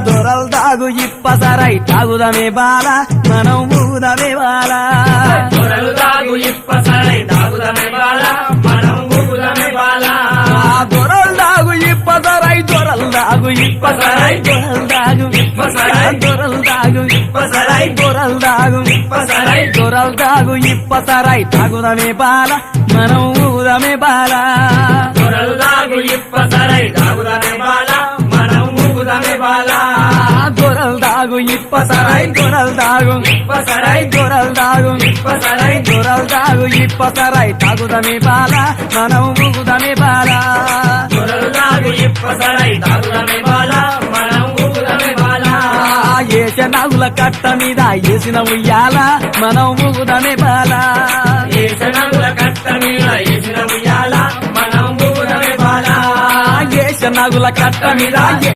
దొరలు తాగు ఇప్పసరై తాగుదమే బాల మనం ఊదమే బాల దొరలు తాగు ఇప్పసరై తాగుదమే బాల మనం ఊగుదమే బాల దొరలు తాగు ఇప్పసరై దొరలు తాగు ఇప్పసరై దొరలు తాగు ఇప్పసరై దొరలు తాగు ఇప్పసరై దొరలు తాగు ఇప్పసరై దొరలు తాగు ఇప్పసరై తాగుదమే బాల మనం ఊదమే బాల దొరలు తాగు ఇప్పసరై తాగుదమే బాల మనం ఊగుదమే బాల దొరలు తాగు ఇప్పసరై దొరలు తాగు ఇప్పసరై దొరలు తాగు ఇప్పసరై దొరలు తాగు ఇప్పసరై తాగుదమే బాల మనం ఊగుదమే బాల దొరలు తాగు ఇప్పసరై తాగుదమే బాల మనం ఊగుదమే బాల ఏసనాగుల కట్ట మీద ఏసిన ఉయ్యాల మనం ఊగుదమే బాల ఏసనగుల కట్ట మీద ఏసిన ఉయ్యాల మనం ఊగుదమే బాల ఏసనాగుల కట్ట మీద